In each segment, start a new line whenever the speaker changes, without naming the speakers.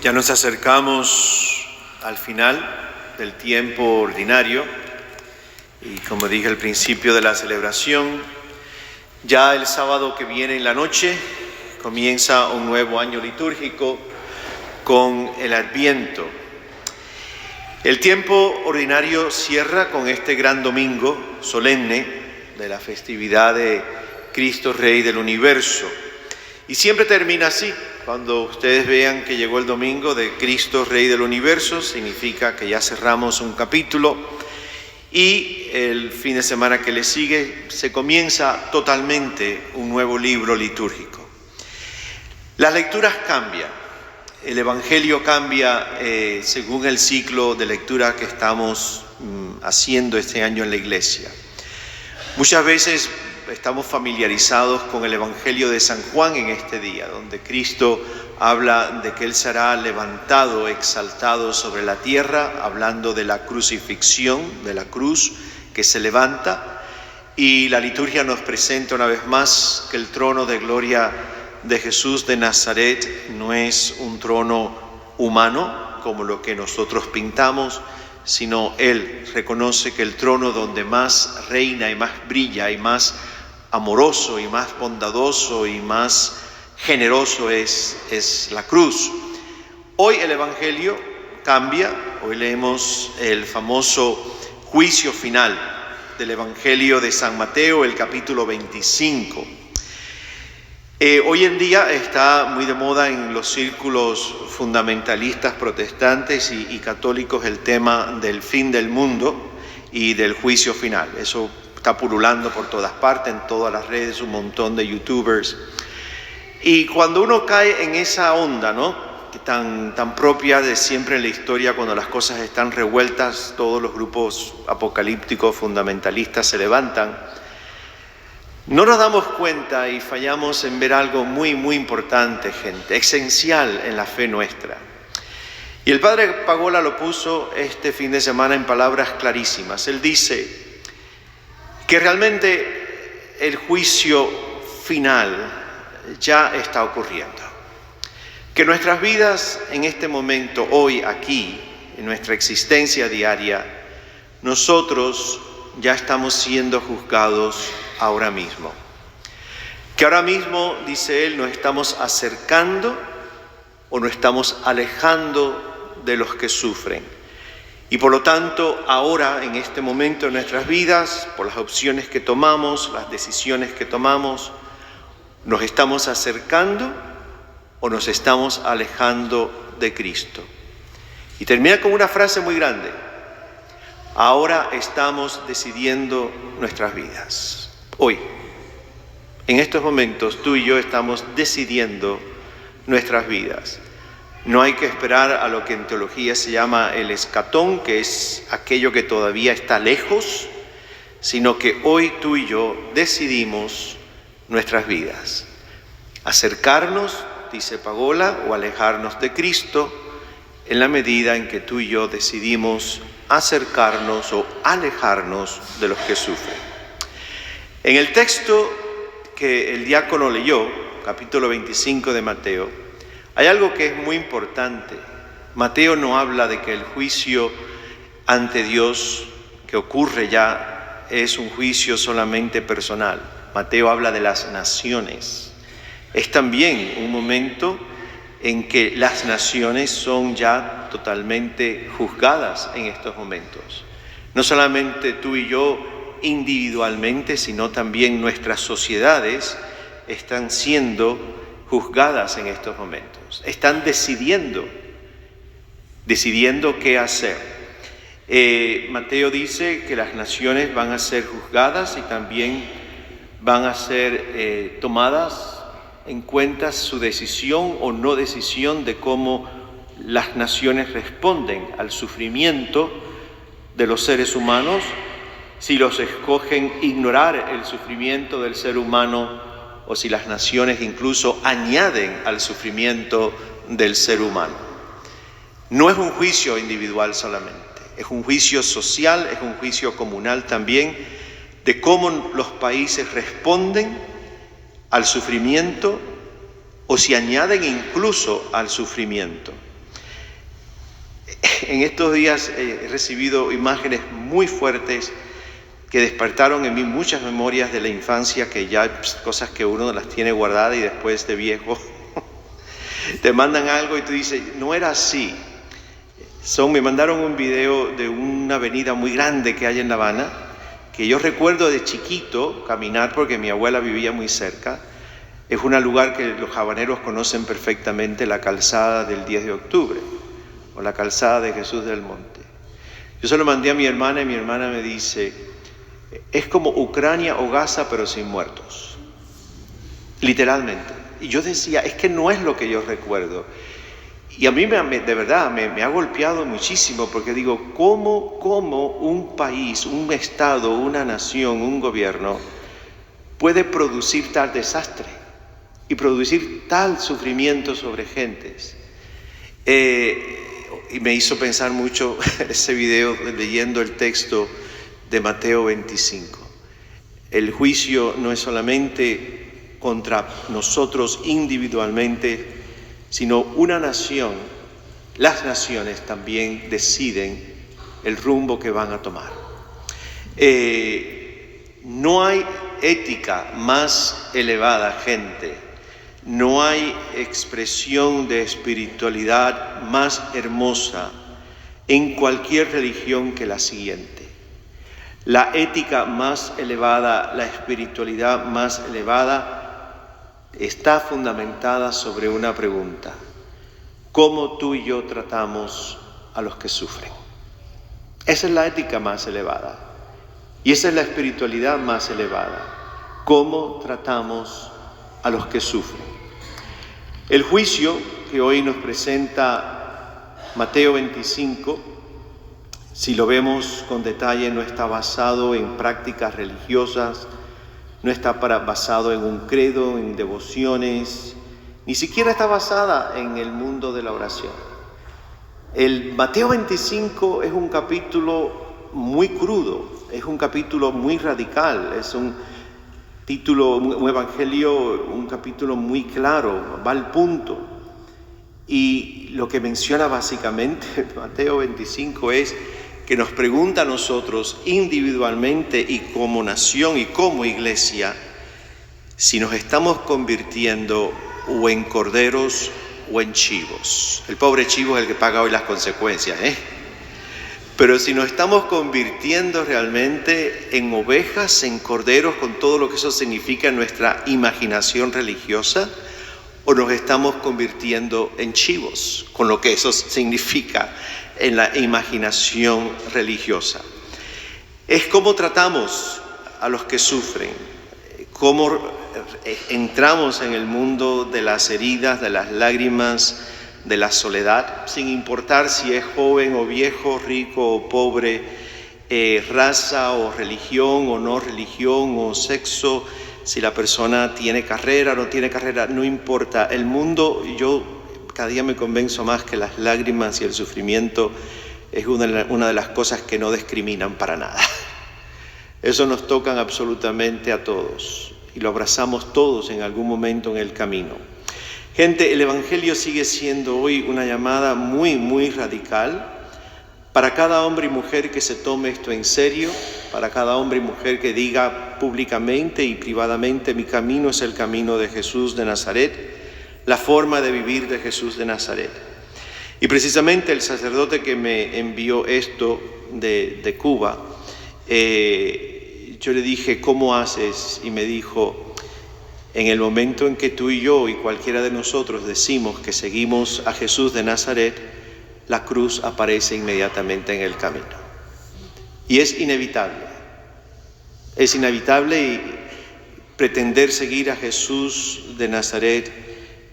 Ya nos acercamos al final del tiempo ordinario y, como dije al principio de la celebración, ya el sábado que viene en la noche comienza un nuevo año litúrgico con el Adviento. El tiempo ordinario cierra con este gran domingo solemne de la festividad de Cristo Rey del Universo. Y siempre termina así. Cuando ustedes vean que llegó el domingo de Cristo Rey del Universo, significa que ya cerramos un capítulo y el fin de semana que le sigue se comienza totalmente un nuevo libro litúrgico. Las lecturas cambian, el Evangelio cambia según el ciclo de lectura que estamos haciendo este año en la Iglesia. Muchas veces estamos familiarizados con el Evangelio de San Juan en este día, donde Cristo habla de que Él será levantado, exaltado sobre la tierra, hablando de la crucifixión, de la cruz que se levanta. Y la liturgia nos presenta una vez más que el trono de gloria de Jesús de Nazaret no es un trono humano, como lo que nosotros pintamos, sino Él reconoce que el trono donde más reina y más brilla y más amoroso y más bondadoso y más generoso es la cruz. Hoy el Evangelio cambia, hoy leemos el famoso juicio final del Evangelio de San Mateo, el capítulo 25. Hoy en día está muy de moda en los círculos fundamentalistas protestantes y católicos el tema del fin del mundo y del juicio final. Eso está pululando por todas partes, en todas las redes, un montón de youtubers. Y cuando uno cae en esa onda, ¿no?, tan propia de siempre en la historia, cuando las cosas están revueltas, todos los grupos apocalípticos fundamentalistas se levantan, no nos damos cuenta y fallamos en ver algo muy, muy importante, gente, esencial en la fe nuestra. Y el padre Pagola lo puso este fin de semana en palabras clarísimas. Él dice que realmente el juicio final ya está ocurriendo. Que nuestras vidas en este momento, hoy, aquí, en nuestra existencia diaria, nosotros ya estamos siendo juzgados ahora mismo. Que ahora mismo, dice él, nos estamos acercando o nos estamos alejando de los que sufren. Y por lo tanto, ahora, en este momento de nuestras vidas, por las opciones que tomamos, las decisiones que tomamos, ¿nos estamos acercando o nos estamos alejando de Cristo? Y termina con una frase muy grande. Ahora estamos decidiendo nuestras vidas. Hoy, en estos momentos, tú y yo estamos decidiendo nuestras vidas. No hay que esperar a lo que en teología se llama el escatón, que es aquello que todavía está lejos, sino que hoy tú y yo decidimos nuestras vidas. Acercarnos, dice Pagola, o alejarnos de Cristo, en la medida en que tú y yo decidimos acercarnos o alejarnos de los que sufren. En el texto que el diácono leyó, capítulo 25 de Mateo, hay algo que es muy importante. Mateo no habla de que el juicio ante Dios que ocurre ya es un juicio solamente personal. Mateo habla de las naciones. Es también un momento en que las naciones son ya totalmente juzgadas en estos momentos. No solamente tú y yo individualmente, sino también nuestras sociedades están siendo juzgadas en estos momentos. Están decidiendo qué hacer. Mateo dice que las naciones van a ser juzgadas y también van a ser tomadas en cuenta su decisión o no decisión de cómo las naciones responden al sufrimiento de los seres humanos, si los escogen ignorar el sufrimiento del ser humano o si las naciones incluso añaden al sufrimiento del ser humano. No es un juicio individual solamente, es un juicio social, es un juicio comunal también, de cómo los países responden al sufrimiento o si añaden incluso al sufrimiento. En estos días he recibido imágenes muy fuertes que despertaron en mí muchas memorias de la infancia, que ya cosas que uno las tiene guardadas y después de viejo te mandan algo y tú dices, no era así. Me mandaron un video de una avenida muy grande que hay en La Habana, que yo recuerdo de chiquito caminar porque mi abuela vivía muy cerca. Es un lugar que los habaneros conocen perfectamente, la calzada del 10 de octubre, o la calzada de Jesús del Monte. Yo se lo mandé a mi hermana y mi hermana me dice, es como Ucrania o Gaza pero sin muertos, literalmente. Y yo decía, es que no es lo que yo recuerdo. Y a mí de verdad me ha golpeado muchísimo, porque digo, ¿cómo un país, un estado, una nación, un gobierno puede producir tal desastre y producir tal sufrimiento sobre gentes? Y me hizo pensar mucho ese video leyendo el texto de Mateo 25. El juicio no es solamente contra nosotros individualmente, sino una nación, las naciones también deciden el rumbo que van a tomar. No hay ética más elevada, gente. No hay expresión de espiritualidad más hermosa en cualquier religión que la siguiente. La ética más elevada, la espiritualidad más elevada está fundamentada sobre una pregunta: ¿cómo tú y yo tratamos a los que sufren? Esa es la ética más elevada y esa es la espiritualidad más elevada. ¿Cómo tratamos a los que sufren? El juicio que hoy nos presenta Mateo 25, si lo vemos con detalle, no está basado en prácticas religiosas, no está basado en un credo, en devociones, ni siquiera está basada en el mundo de la oración. El Mateo 25 es un capítulo muy crudo, es un capítulo muy radical, es un evangelio, un capítulo muy claro, va al punto. Y lo que menciona básicamente Mateo 25 es que nos pregunta a nosotros individualmente y como nación y como iglesia si nos estamos convirtiendo o en corderos o en chivos. El pobre chivo es el que paga hoy las consecuencias, Pero si nos estamos convirtiendo realmente en ovejas, en corderos, con todo lo que eso significa en nuestra imaginación religiosa, o nos estamos convirtiendo en chivos, con lo que eso significa en la imaginación religiosa. Es cómo tratamos a los que sufren, cómo entramos en el mundo de las heridas, de las lágrimas, de la soledad, sin importar si es joven o viejo, rico o pobre, raza o religión o no religión o sexo, si la persona tiene carrera o no tiene carrera, no importa. El mundo, yo cada día me convenzo más que las lágrimas y el sufrimiento es una de las cosas que no discriminan para nada. Eso nos tocan absolutamente a todos y lo abrazamos todos en algún momento en el camino. Gente, el Evangelio sigue siendo hoy una llamada muy, muy radical para cada hombre y mujer que se tome esto en serio, para cada hombre y mujer que diga públicamente y privadamente: mi camino es el camino de Jesús de Nazaret, la forma de vivir de Jesús de Nazaret. Y precisamente el sacerdote que me envió esto de Cuba, yo le dije, ¿cómo haces? Y me dijo, en el momento en que tú y yo y cualquiera de nosotros decimos que seguimos a Jesús de Nazaret, la cruz aparece inmediatamente en el camino. Y es inevitable y pretender seguir a Jesús de Nazaret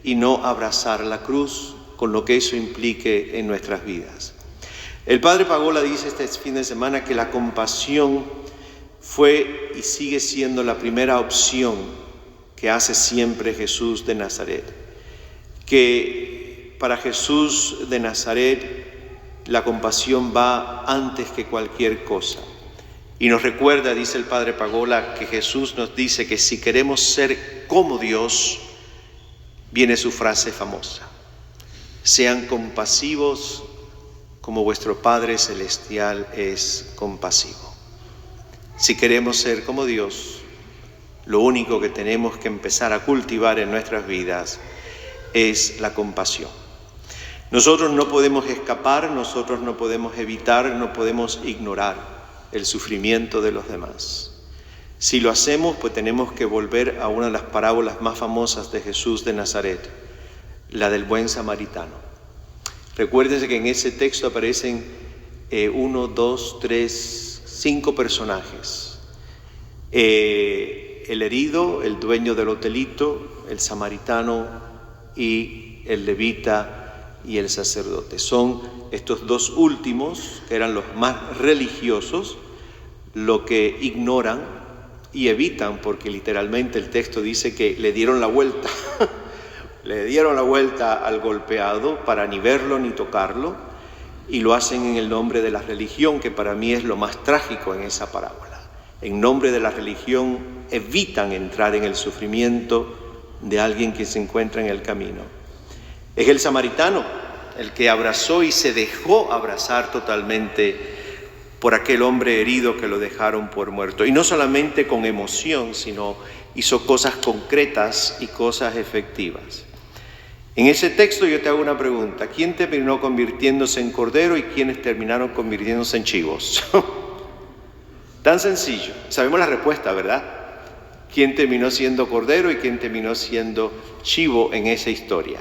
y no abrazar la cruz con lo que eso implique en nuestras vidas. El Padre Pagola dice este fin de semana que la compasión fue y sigue siendo la primera opción que hace siempre Jesús de Nazaret. Que para Jesús de Nazaret la compasión va antes que cualquier cosa. Y nos recuerda, dice el Padre Pagola, que Jesús nos dice que si queremos ser como Dios, viene su frase famosa: sean compasivos como vuestro Padre Celestial es compasivo. Si queremos ser como Dios, lo único que tenemos que empezar a cultivar en nuestras vidas es la compasión. Nosotros no podemos escapar, nosotros no podemos evitar, no podemos ignorar el sufrimiento de los demás. Si lo hacemos, pues tenemos que volver a una de las parábolas más famosas de Jesús de Nazaret, la del buen samaritano. Recuérdense que en ese texto aparecen 1, 2, 3, 5 personajes. El herido, el dueño del hotelito, el samaritano y el levita y el sacerdote. Son estos dos últimos, que eran los más religiosos, lo que ignoran y evitan, porque literalmente el texto dice que le dieron la vuelta, le dieron la vuelta al golpeado para ni verlo ni tocarlo, y lo hacen en el nombre de la religión, que para mí es lo más trágico en esa parábola. En nombre de la religión evitan entrar en el sufrimiento de alguien que se encuentra en el camino. Es el samaritano el que abrazó y se dejó abrazar totalmente por aquel hombre herido que lo dejaron por muerto. Y no solamente con emoción, sino hizo cosas concretas y cosas efectivas. En ese texto yo te hago una pregunta. ¿Quién terminó convirtiéndose en cordero y quiénes terminaron convirtiéndose en chivos? Tan sencillo. Sabemos la respuesta, ¿verdad? ¿Quién terminó siendo cordero y quién terminó siendo chivo en esa historia?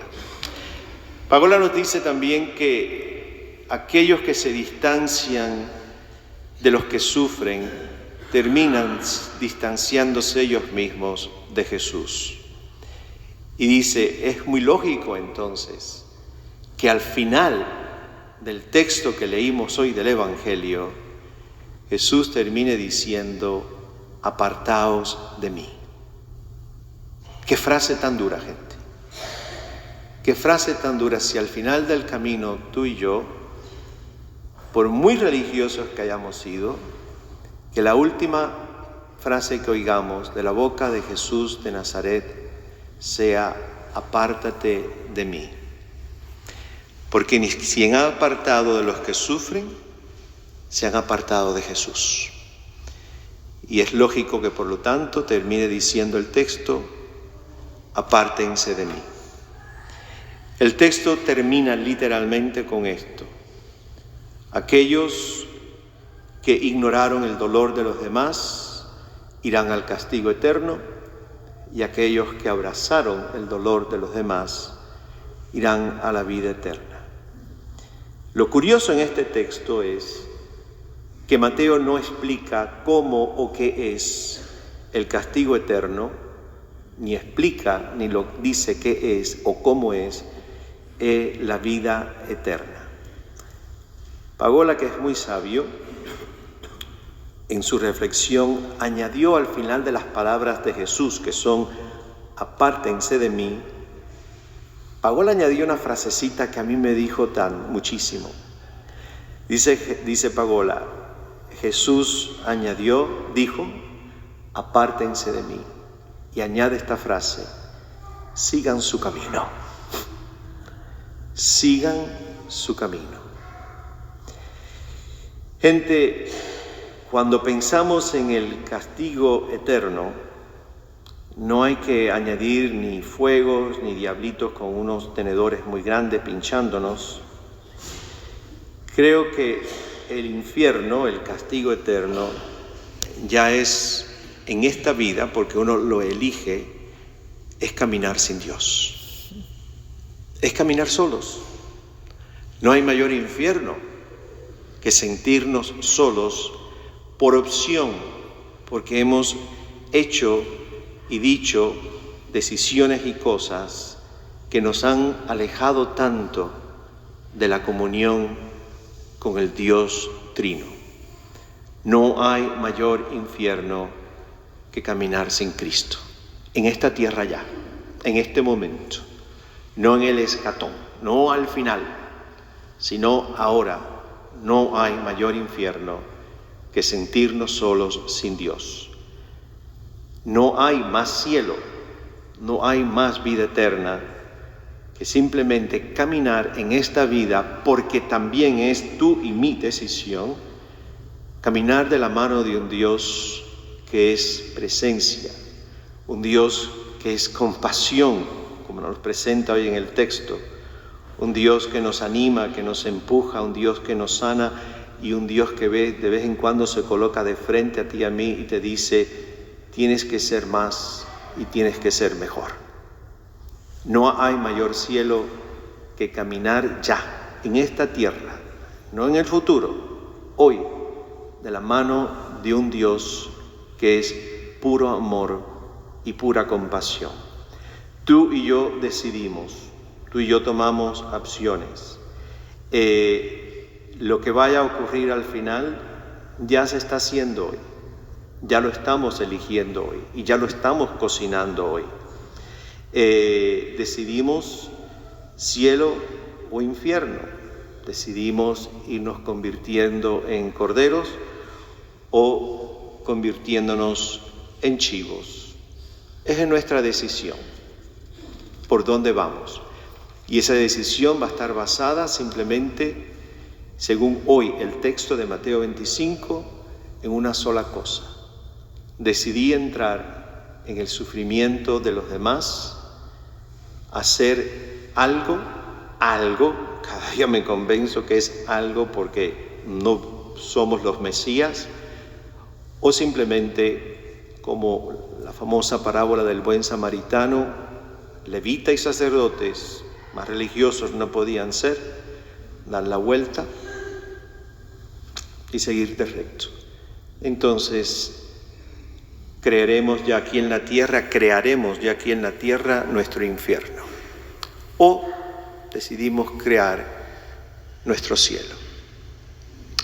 Pagola nos dice también que aquellos que se distancian de los que sufren terminan distanciándose ellos mismos de Jesús. Y dice, es muy lógico entonces que al final del texto que leímos hoy del Evangelio, Jesús termine diciendo, apartaos de mí. Qué frase tan dura, gente. Qué frase tan dura si al final del camino tú y yo, por muy religiosos que hayamos sido, que la última frase que oigamos de la boca de Jesús de Nazaret sea, apártate de mí. Porque ni si han apartado de los que sufren, se han apartado de Jesús. Y es lógico que por lo tanto termine diciendo el texto, apártense de mí. El texto termina literalmente con esto. Aquellos que ignoraron el dolor de los demás irán al castigo eterno, y aquellos que abrazaron el dolor de los demás irán a la vida eterna. Lo curioso en este texto es que Mateo no explica cómo o qué es el castigo eterno, ni explica ni lo dice qué es o cómo es la vida eterna. Pagola, que es muy sabio, en su reflexión añadió al final de las palabras de Jesús, que son apártense de mí. Pagola añadió una frasecita que a mí me dijo muchísimo. Dice Pagola, Jesús dijo, apártense de mí. Y añade esta frase, sigan su camino. Sigan su camino. Gente, cuando pensamos en el castigo eterno, no hay que añadir ni fuegos ni diablitos con unos tenedores muy grandes pinchándonos. Creo que el infierno, el castigo eterno, ya es en esta vida, porque uno lo elige, es caminar sin Dios. Es caminar solos. No hay mayor infierno que sentirnos solos por opción, porque hemos hecho y dicho decisiones y cosas que nos han alejado tanto de la comunión con el Dios Trino. No hay mayor infierno que caminar sin Cristo, en esta tierra ya, en este momento, no en el escatón, no al final, sino ahora. No hay mayor infierno que sentirnos solos sin Dios. No hay más cielo, no hay más vida eterna que simplemente caminar en esta vida, porque también es tu y mi decisión, caminar de la mano de un Dios que es presencia, un Dios que es compasión, como nos presenta hoy en el texto, un Dios que nos anima, que nos empuja, un Dios que nos sana y un Dios que de vez en cuando se coloca de frente a ti y a mí y te dice, tienes que ser más y tienes que ser mejor. No hay mayor cielo que caminar ya, en esta tierra, no en el futuro, hoy, de la mano de un Dios que es puro amor y pura compasión. Tú y yo decidimos, tú y yo tomamos opciones. Lo que vaya a ocurrir al final ya se está haciendo hoy, ya lo estamos eligiendo hoy y ya lo estamos cocinando hoy. Decidimos cielo o infierno, decidimos irnos convirtiendo en corderos o convirtiéndonos en chivos. Esa es nuestra decisión, por dónde vamos. Y esa decisión va a estar basada simplemente, según hoy el texto de Mateo 25, en una sola cosa. Decidí entrar en el sufrimiento de los demás, hacer algo, cada día me convenzo que es algo porque no somos los Mesías, o simplemente, como la famosa parábola del buen samaritano, levita y sacerdotes más religiosos no podían ser, dar la vuelta y seguir de recto. Entonces, crearemos ya aquí en la tierra nuestro infierno. O decidimos crear nuestro cielo.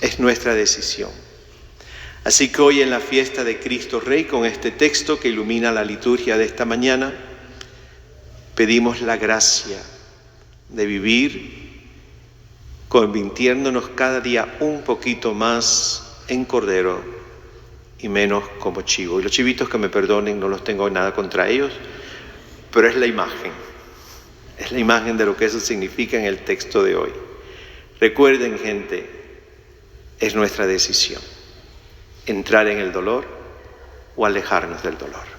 Es nuestra decisión. Así que hoy en la fiesta de Cristo Rey, con este texto que ilumina la liturgia de esta mañana, pedimos la gracia de vivir convirtiéndonos cada día un poquito más en cordero y menos como chivo. Y los chivitos, que me perdonen, no los tengo nada contra ellos, pero es la imagen de lo que eso significa en el texto de hoy. Recuerden, gente, es nuestra decisión entrar en el dolor o alejarnos del dolor.